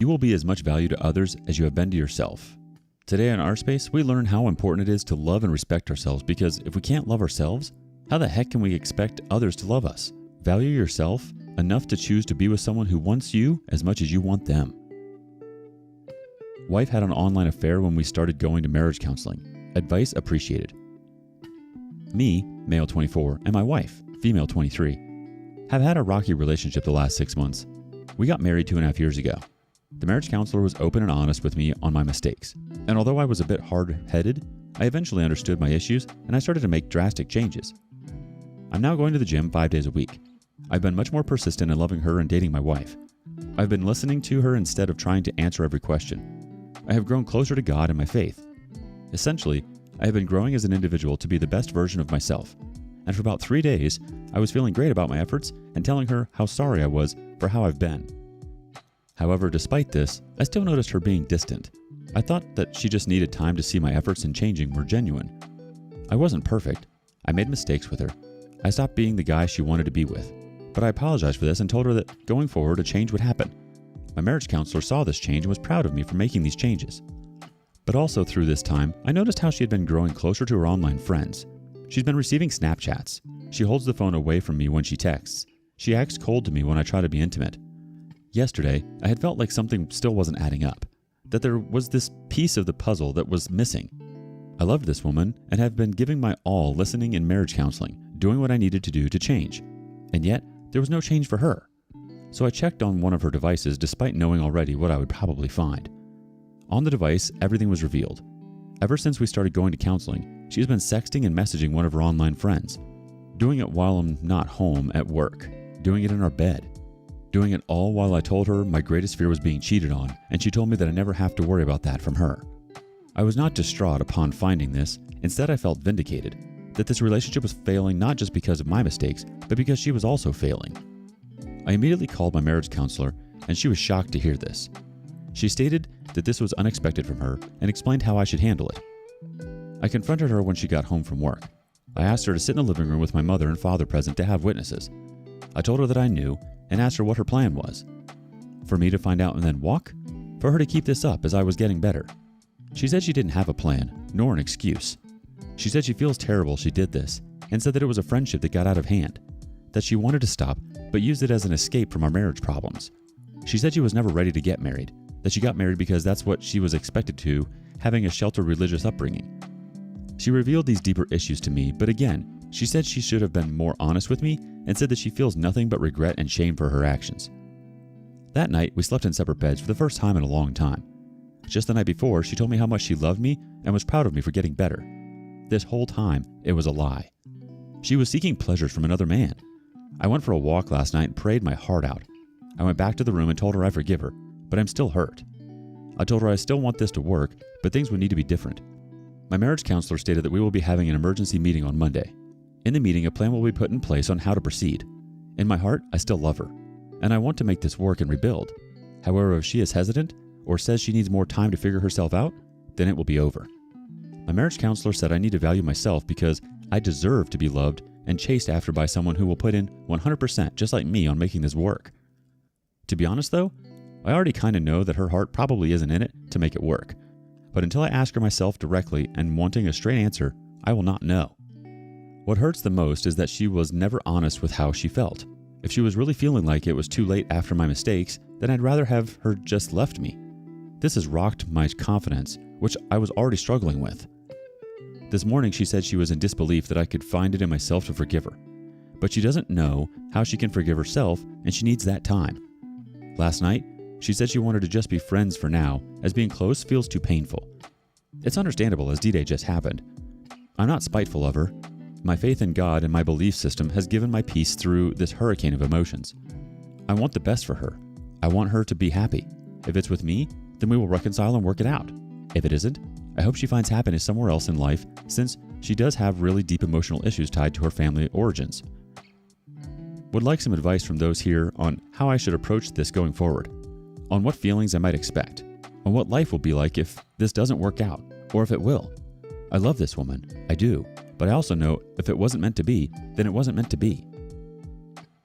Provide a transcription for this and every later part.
You will be as much value to others as you have been to yourself. Today on Our Space, we learn how important it is to love and respect ourselves, because if we can't love ourselves, how the heck can we expect others to love us? Value yourself enough to choose to be with someone who wants you as much as you want them. Wife had an online affair when we started going to marriage counseling. Advice appreciated. Me, male 24, and my wife, female 23, have had a rocky relationship the last 6 months. We got married 2.5 years ago. The marriage counselor was open and honest with me on my mistakes. And although I was a bit hard-headed, I eventually understood my issues and I started to make drastic changes. I'm now going to the gym 5 days a week. I've been much more persistent in loving her and dating my wife. I've been listening to her instead of trying to answer every question. I have grown closer to God and my faith. Essentially, I have been growing as an individual to be the best version of myself. And for about 3 days, I was feeling great about my efforts and telling her how sorry I was for how I've been. However, despite this, I still noticed her being distant. I thought that she just needed time to see my efforts in changing were genuine. I wasn't perfect. I made mistakes with her. I stopped being the guy she wanted to be with. But I apologized for this and told her that going forward, a change would happen. My marriage counselor saw this change and was proud of me for making these changes. But also through this time, I noticed how she had been growing closer to her online friends. She's been receiving Snapchats. She holds the phone away from me when she texts. She acts cold to me when I try to be intimate. Yesterday, I had felt like something still wasn't adding up, that there was this piece of the puzzle that was missing. I loved this woman and have been giving my all listening in marriage counseling, doing what I needed to do to change. And yet, there was no change for her. So I checked on one of her devices despite knowing already what I would probably find. On the device, everything was revealed. Ever since we started going to counseling, she's been sexting and messaging one of her online friends, doing it while I'm not home at work, doing it in our bed. Doing it all while I told her my greatest fear was being cheated on, and she told me that I never have to worry about that from her. I was not distraught upon finding this. Instead, I felt vindicated, that this relationship was failing not just because of my mistakes, but because she was also failing. I immediately called my marriage counselor, and she was shocked to hear this. She stated that this was unexpected from her and explained how I should handle it. I confronted her when she got home from work. I asked her to sit in the living room with my mother and father present to have witnesses. I told her that I knew and asked her what her plan was. For me to find out and then walk? For her to keep this up as I was getting better? She said she didn't have a plan, nor an excuse. She said she feels terrible she did this, and said that it was a friendship that got out of hand, that she wanted to stop, but used it as an escape from our marriage problems. She said she was never ready to get married, that she got married because that's what she was expected to, having a sheltered religious upbringing. She revealed these deeper issues to me, but again, she said she should have been more honest with me and said that she feels nothing but regret and shame for her actions. That night, we slept in separate beds for the first time in a long time. Just the night before, she told me how much she loved me and was proud of me for getting better. This whole time, it was a lie. She was seeking pleasures from another man. I went for a walk last night and prayed my heart out. I went back to the room and told her I forgive her, but I'm still hurt. I told her I still want this to work, but things would need to be different. My marriage counselor stated that we will be having an emergency meeting on Monday. In the meeting, a plan will be put in place on how to proceed. In my heart, I still love her, and I want to make this work and rebuild. However, if she is hesitant or says she needs more time to figure herself out, then it will be over. My marriage counselor said I need to value myself because I deserve to be loved and chased after by someone who will put in 100% just like me on making this work. To be honest though, I already kind of know that her heart probably isn't in it to make it work. But until I ask her myself directly and wanting a straight answer, I will not know. What hurts the most is that she was never honest with how she felt. If she was really feeling like it was too late after my mistakes, then I'd rather have her just left me. This has rocked my confidence, which I was already struggling with. This morning she said she was in disbelief that I could find it in myself to forgive her. But she doesn't know how she can forgive herself, and she needs that time. Last night, she said she wanted to just be friends for now, as being close feels too painful. It's understandable as D-Day just happened. I'm not spiteful of her. My faith in God and my belief system has given my peace through this hurricane of emotions. I want the best for her. I want her to be happy. If it's with me, then we will reconcile and work it out. If it isn't, I hope she finds happiness somewhere else in life, since she does have really deep emotional issues tied to her family origins. Would like some advice from those here on how I should approach this going forward, on what feelings I might expect, on what life will be like if this doesn't work out, or if it will. I love this woman, I do, but I also know if it wasn't meant to be, then it wasn't meant to be.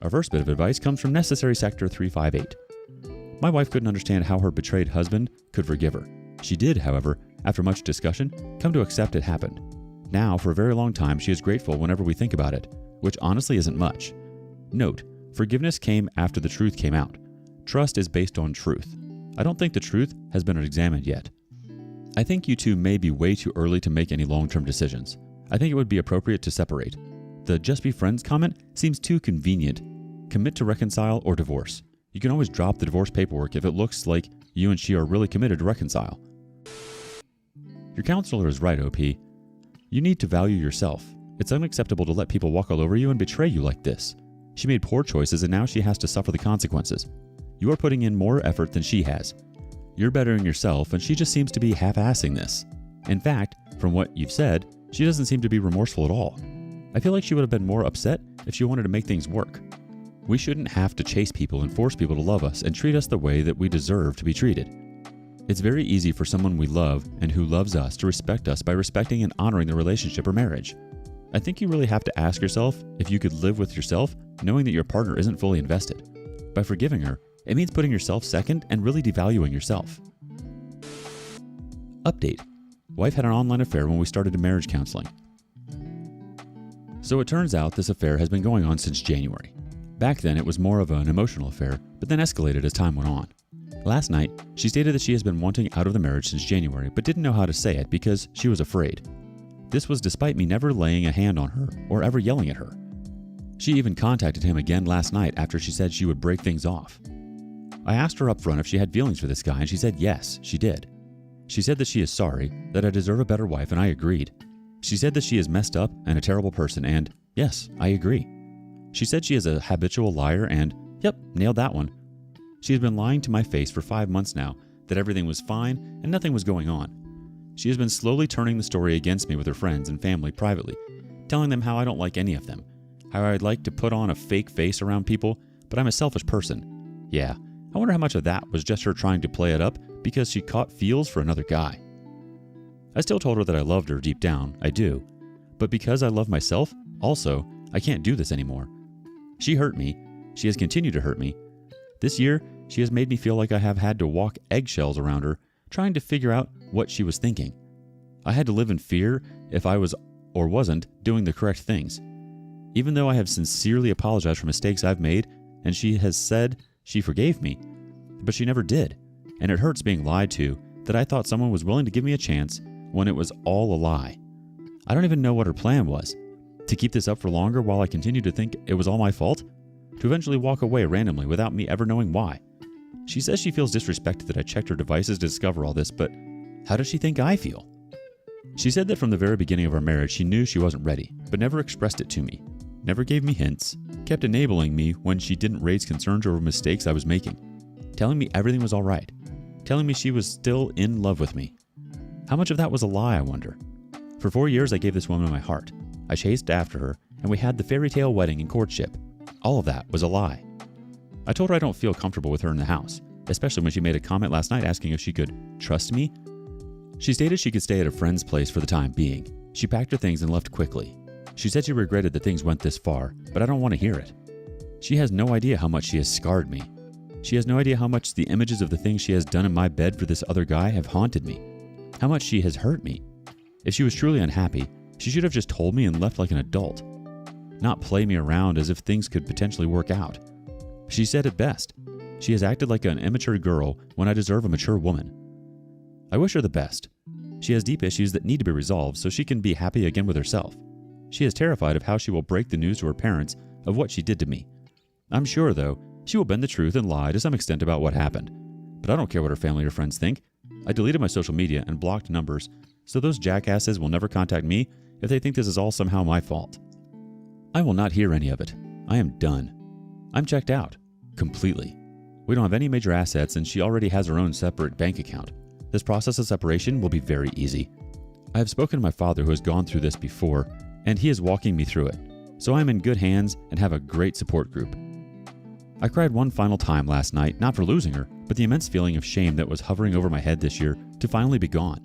Our first bit of advice comes from Necessary Sector 358. My wife couldn't understand how her betrayed husband could forgive her. She did, however, after much discussion, come to accept it happened. Now, for a very long time, she is grateful whenever we think about it, which honestly isn't much. Note, forgiveness came after the truth came out. Trust is based on truth. I don't think the truth has been examined yet. I think you two may be way too early to make any long-term decisions. I think it would be appropriate to separate. The just be friends comment seems too convenient. Commit to reconcile or divorce. You can always drop the divorce paperwork if it looks like you and she are really committed to reconcile. Your counselor is right, OP. You need to value yourself. It's unacceptable to let people walk all over you and betray you like this. She made poor choices and now she has to suffer the consequences. You are putting in more effort than she has. You're bettering yourself and she just seems to be half-assing this. In fact, from what you've said, she doesn't seem to be remorseful at all. I feel like she would have been more upset if she wanted to make things work. We shouldn't have to chase people and force people to love us and treat us the way that we deserve to be treated. It's very easy for someone we love and who loves us to respect us by respecting and honoring the relationship or marriage. I think you really have to ask yourself if you could live with yourself knowing that your partner isn't fully invested. By forgiving her, it means putting yourself second and really devaluing yourself. Update. Wife had an online affair when we started marriage counseling. So it turns out this affair has been going on since January. Back then it was more of an emotional affair, but then escalated as time went on. Last night, she stated that she has been wanting out of the marriage since January, but didn't know how to say it because she was afraid. This was despite me never laying a hand on her or ever yelling at her. She even contacted him again last night after she said she would break things off. I asked her up front if she had feelings for this guy and she said yes, she did. She said that she is sorry, that I deserve a better wife, and I agreed. She said that she is messed up and a terrible person, and yes, I agree. She said she is a habitual liar and, yep, nailed that one. She has been lying to my face for 5 months now that everything was fine and nothing was going on. She has been slowly turning the story against me with her friends and family privately, telling them how I don't like any of them, how I'd like to put on a fake face around people, but I'm a selfish person. Yeah, I wonder how much of that was just her trying to play it up because she caught feels for another guy. I still told her that I loved her deep down, I do, but because I love myself, also, I can't do this anymore. She hurt me. She has continued to hurt me. This year, she has made me feel like I have had to walk eggshells around her, trying to figure out what she was thinking. I had to live in fear if I was or wasn't doing the correct things. Even though I have sincerely apologized for mistakes I've made, and she has said she forgave me, but she never did, and it hurts being lied to that I thought someone was willing to give me a chance when it was all a lie. I don't even know what her plan was. To keep this up for longer while I continue to think it was all my fault? To eventually walk away randomly without me ever knowing why? She says she feels disrespected that I checked her devices to discover all this, but how does she think I feel? She said that from the very beginning of our marriage she knew she wasn't ready, but never expressed it to me. Never gave me hints, kept enabling me when she didn't raise concerns over mistakes I was making, telling me everything was alright, telling me she was still in love with me. How much of that was a lie, I wonder? For 4 years I gave this woman my heart. I chased after her, and we had the fairy tale wedding and courtship. All of that was a lie. I told her I don't feel comfortable with her in the house, especially when she made a comment last night asking if she could trust me. She stated she could stay at a friend's place for the time being. She packed her things and left quickly. She said she regretted that things went this far, but I don't want to hear it. She has no idea how much she has scarred me. She has no idea how much the images of the things she has done in my bed for this other guy have haunted me. How much she has hurt me. If she was truly unhappy, she should have just told me and left like an adult. Not play me around as if things could potentially work out. She said it best. She has acted like an immature girl when I deserve a mature woman. I wish her the best. She has deep issues that need to be resolved so she can be happy again with herself. She is terrified of how she will break the news to her parents of what she did to me. I'm sure, though, she will bend the truth and lie to some extent about what happened. But I don't care what her family or friends think. I deleted my social media and blocked numbers, so those jackasses will never contact me if they think this is all somehow my fault. I will not hear any of it. I am done. I'm checked out. Completely. We don't have any major assets and she already has her own separate bank account. This process of separation will be very easy. I have spoken to my father who has gone through this before, and he is walking me through it. So I am in good hands and have a great support group. I cried one final time last night, not for losing her, but the immense feeling of shame that was hovering over my head this year to finally be gone.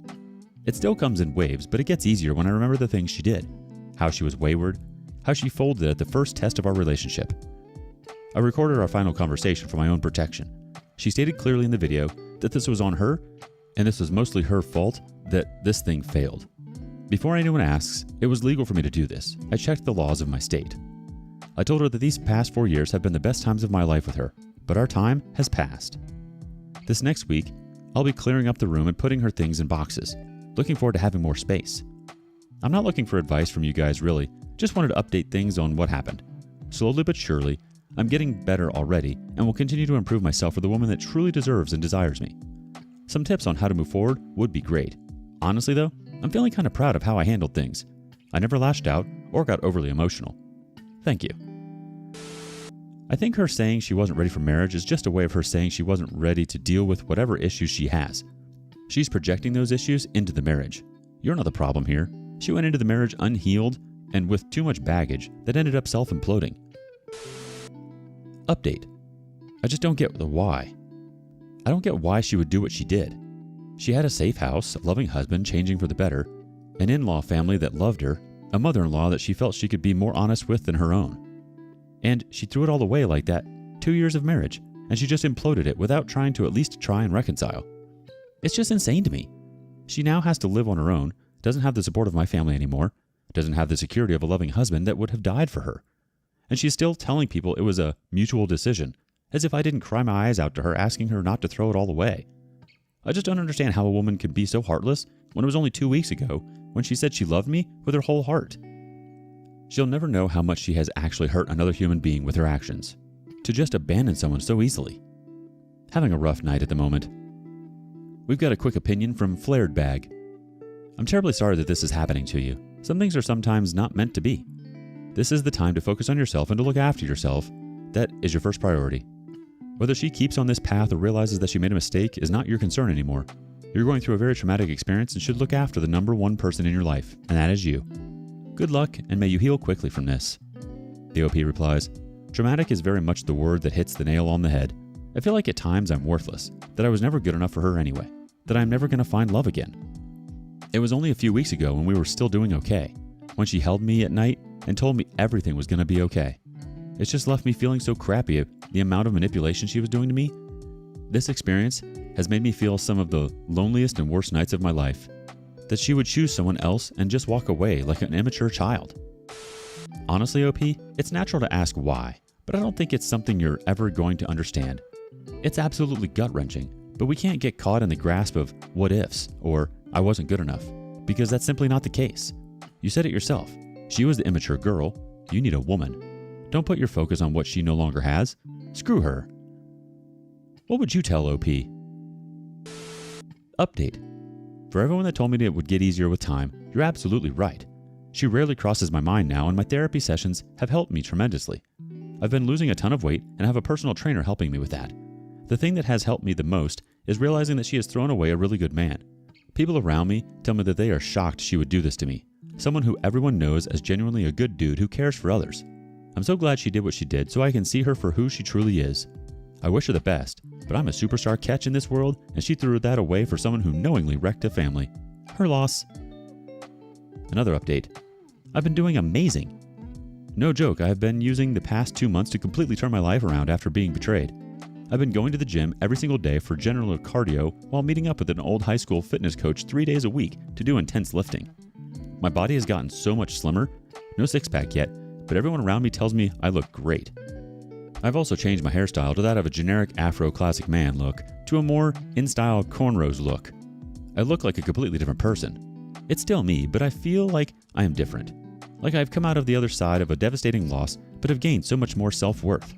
It still comes in waves, but it gets easier when I remember the things she did. How she was wayward, how she folded at the first test of our relationship. I recorded our final conversation for my own protection. She stated clearly in the video that this was on her, and this was mostly her fault that this thing failed. Before anyone asks, it was legal for me to do this. I checked the laws of my state. I told her that these past 4 years have been the best times of my life with her, but our time has passed. This next week, I'll be clearing up the room and putting her things in boxes. Looking forward to having more space. I'm not looking for advice from you guys really, just wanted to update things on what happened. Slowly but surely, I'm getting better already and will continue to improve myself for the woman that truly deserves and desires me. Some tips on how to move forward would be great. Honestly though, I'm feeling kind of proud of how I handled things. I never lashed out or got overly emotional. Thank you. I think her saying she wasn't ready for marriage is just a way of her saying she wasn't ready to deal with whatever issues she has. She's projecting those issues into the marriage. You're not the problem here. She went into the marriage unhealed and with too much baggage that ended up self-imploding. Update. I just don't get the why. I don't get why she would do what she did. She had a safe house, a loving husband changing for the better, an in-law family that loved her, a mother-in-law that she felt she could be more honest with than her own. And she threw it all away like that, 2 years of marriage, and she just imploded it without trying to at least try and reconcile. It's just insane to me. She now has to live on her own, doesn't have the support of my family anymore, doesn't have the security of a loving husband that would have died for her. And she's still telling people it was a mutual decision, as if I didn't cry my eyes out to her asking her not to throw it all away. I just don't understand how a woman can be so heartless when it was only 2 weeks ago when she said she loved me with her whole heart. She'll never know how much she has actually hurt another human being with her actions. To just abandon someone so easily. Having a rough night at the moment. We've got a quick opinion from Flared Bag. I'm terribly sorry that this is happening to you. Some things are sometimes not meant to be. This is the time to focus on yourself and to look after yourself. That is your first priority. Whether she keeps on this path or realizes that she made a mistake is not your concern anymore. You're going through a very traumatic experience and should look after the number one person in your life, and that is you. Good luck, and may you heal quickly from this. The OP replies, traumatic is very much the word that hits the nail on the head. I feel like at times I'm worthless, that I was never good enough for her anyway, that I'm never going to find love again. It was only a few weeks ago when we were still doing okay, when she held me at night and told me everything was going to be okay. It's just left me feeling so crappy at the amount of manipulation she was doing to me. This experience has made me feel some of the loneliest and worst nights of my life. That she would choose someone else and just walk away like an immature child. Honestly, OP, it's natural to ask why, but I don't think it's something you're ever going to understand. It's absolutely gut-wrenching, but we can't get caught in the grasp of what ifs or I wasn't good enough, because that's simply not the case. You said it yourself. She was the immature girl. You need a woman. Don't put your focus on what she no longer has. Screw her. What would you tell OP? Update. For everyone that told me it would get easier with time, you're absolutely right. She rarely crosses my mind now, and my therapy sessions have helped me tremendously. I've been losing a ton of weight and have a personal trainer helping me with that. The thing that has helped me the most is realizing that she has thrown away a really good man. People around me tell me that they are shocked she would do this to me. Someone who everyone knows as genuinely a good dude who cares for others. I'm so glad she did what she did so I can see her for who she truly is. I wish her the best, but I'm a superstar catch in this world and she threw that away for someone who knowingly wrecked a family. Her loss. Another update. I've been doing amazing. No joke, I have been using the past 2 months to completely turn my life around after being betrayed. I've been going to the gym every single day for general cardio while meeting up with an old high school fitness coach 3 days a week to do intense lifting. My body has gotten so much slimmer, no six-pack yet, but everyone around me tells me I look great. I've also changed my hairstyle to that of a generic Afro classic man look to a more in-style cornrows look. I look like a completely different person. It's still me, but I feel like I am different. Like I've come out of the other side of a devastating loss, but have gained so much more self-worth.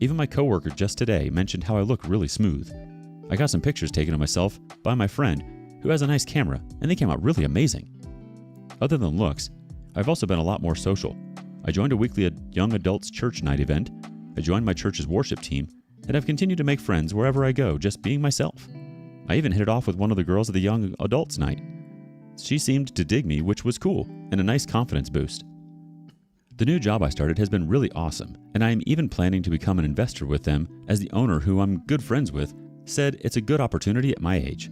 Even my coworker just today mentioned how I look really smooth. I got some pictures taken of myself by my friend who has a nice camera, and they came out really amazing. Other than looks, I've also been a lot more social. I joined a weekly young adults church night event, I joined my church's worship team, and I've continued to make friends wherever I go, just being myself. I even hit it off with one of the girls at the young adults night. She seemed to dig me, which was cool, and a nice confidence boost. The new job I started has been really awesome, and I am even planning to become an investor with them, as the owner, who I'm good friends with, said it's a good opportunity at my age.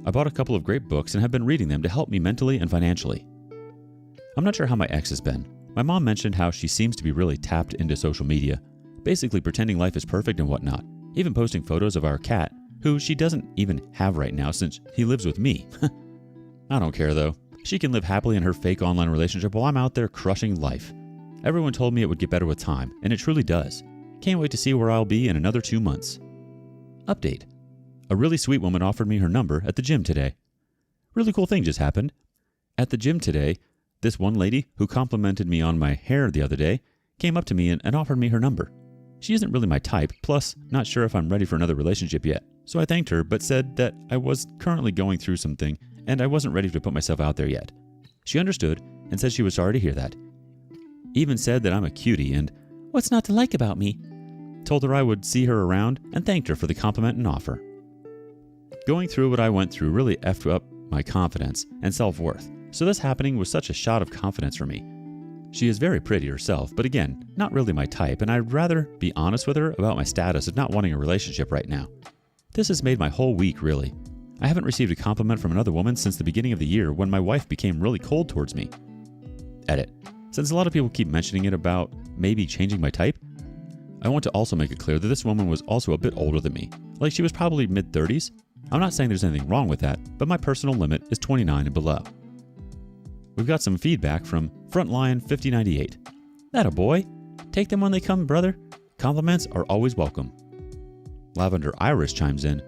I bought a couple of great books and have been reading them to help me mentally and financially. I'm not sure how my ex has been. My mom mentioned how she seems to be really tapped into social media, basically pretending life is perfect and whatnot, even posting photos of our cat, who she doesn't even have right now since he lives with me. I don't care though. She can live happily in her fake online relationship while I'm out there crushing life. Everyone told me it would get better with time, and it truly does. Can't wait to see where I'll be in another 2 months. Update. A really sweet woman offered me her number at the gym today. Really cool thing just happened. At the gym today, this one lady who complimented me on my hair the other day came up to me and offered me her number. She isn't really my type, plus not sure if I'm ready for another relationship yet. So I thanked her, but said that I was currently going through something and I wasn't ready to put myself out there yet. She understood and said she was sorry to hear that. Even said that I'm a cutie and what's not to like about me? Told her I would see her around and thanked her for the compliment and offer. Going through what I went through really effed up my confidence and self-worth, so this happening was such a shot of confidence for me. She is very pretty herself, but again, not really my type, and I'd rather be honest with her about my status of not wanting a relationship right now. This has made my whole week, really. I haven't received a compliment from another woman since the beginning of the year when my wife became really cold towards me. Edit. Since a lot of people keep mentioning it about maybe changing my type, I want to also make it clear that this woman was also a bit older than me. Like she was probably mid-30s. I'm not saying there's anything wrong with that, but my personal limit is 29 and below. We've got some feedback from Frontline5098. That a boy. Take them when they come, brother. Compliments are always welcome. Lavender Iris chimes in.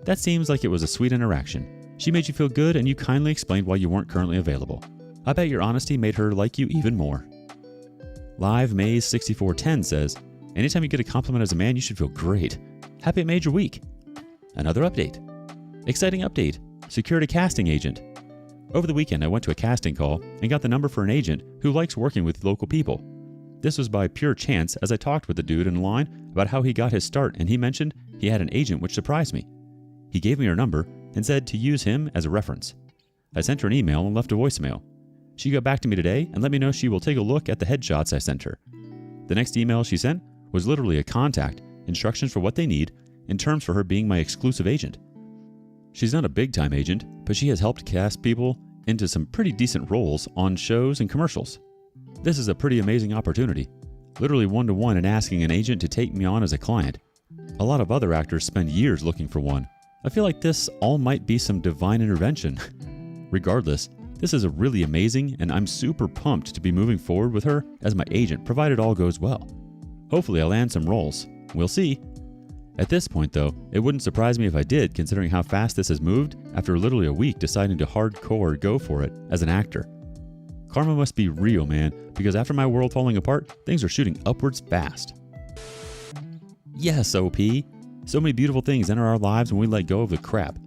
That seems like it was a sweet interaction. She made you feel good and you kindly explained why you weren't currently available. I bet your honesty made her like you even more. Live Maze6410 says, anytime you get a compliment as a man, you should feel great. Happy it made your week. Another update. Exciting update. Secured a casting agent. Over the weekend, I went to a casting call and got the number for an agent who likes working with local people. This was by pure chance as I talked with the dude in line about how he got his start and he mentioned he had an agent which surprised me. He gave me her number and said to use him as a reference. I sent her an email and left a voicemail. She got back to me today and let me know she will take a look at the headshots I sent her. The next email she sent was literally a contact, instructions for what they need, and terms for her being my exclusive agent. She's not a big-time agent, but she has helped cast people into some pretty decent roles on shows and commercials. This is a pretty amazing opportunity. Literally one-to-one and asking an agent to take me on as a client. A lot of other actors spend years looking for one. I feel like this all might be some divine intervention. Regardless, this is a really amazing and I'm super pumped to be moving forward with her as my agent provided all goes well. Hopefully I'll land some roles. We'll see. At this point though, it wouldn't surprise me if I did considering how fast this has moved after literally a week deciding to hardcore go for it as an actor. Karma must be real, man, because after my world falling apart, things are shooting upwards fast. Yes, OP. So many beautiful things enter our lives when we let go of the crap.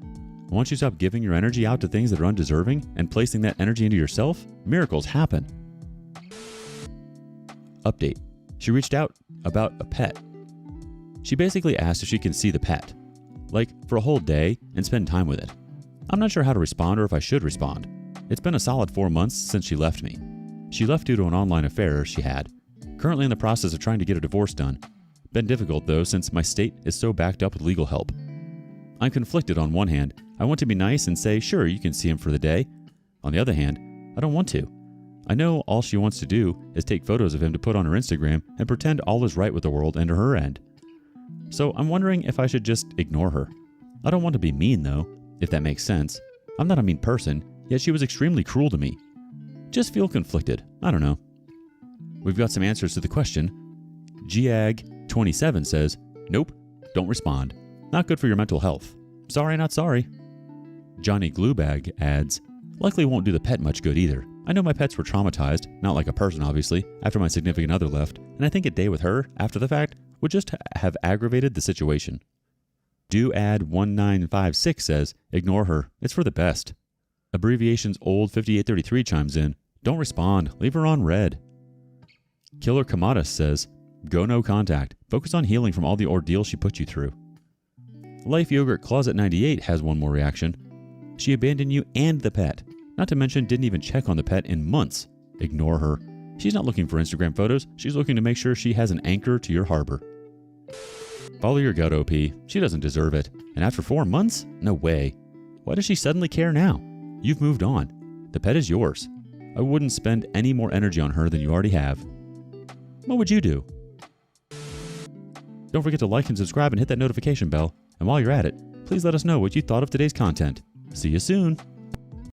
Once you stop giving your energy out to things that are undeserving and placing that energy into yourself, miracles happen. Update. She reached out about a pet. She basically asked if she can see the pet, like for a whole day and spend time with it. I'm not sure how to respond or if I should respond. It's been a solid 4 months since she left me. She left due to an online affair she had. Currently in the process of trying to get a divorce done. Been difficult though since my state is so backed up with legal help. I'm conflicted on one hand. I want to be nice and say, sure, you can see him for the day. On the other hand, I don't want to. I know all she wants to do is take photos of him to put on her Instagram and pretend all is right with the world and her end. So I'm wondering if I should just ignore her. I don't want to be mean though, if that makes sense. I'm not a mean person, yet she was extremely cruel to me. Just feel conflicted. I don't know. We've got some answers to the question. Giag27 says, nope, don't respond. Not good for your mental health. Sorry, not sorry. Johnny Gluebag adds, likely won't do the pet much good either. I know my pets were traumatized, not like a person obviously, after my significant other left, and I think a day with her, after the fact, would just have aggravated the situation. DoAd1956 says, ignore her, it's for the best. Abbreviations old 5833 chimes in, don't respond, leave her on red. Killer Kamadas says, go no contact, focus on healing from all the ordeal she put you through. Life Yogurt Closet 98 has one more reaction. She abandoned you and the pet. Not to mention didn't even check on the pet in months. Ignore her. She's not looking for Instagram photos. She's looking to make sure she has an anchor to your harbor. Follow your gut, OP. She doesn't deserve it. And after 4 months? No way. Why does she suddenly care now? You've moved on. The pet is yours. I wouldn't spend any more energy on her than you already have. What would you do? Don't forget to like and subscribe and hit that notification bell. And while you're at it, please let us know what you thought of today's content. See you soon!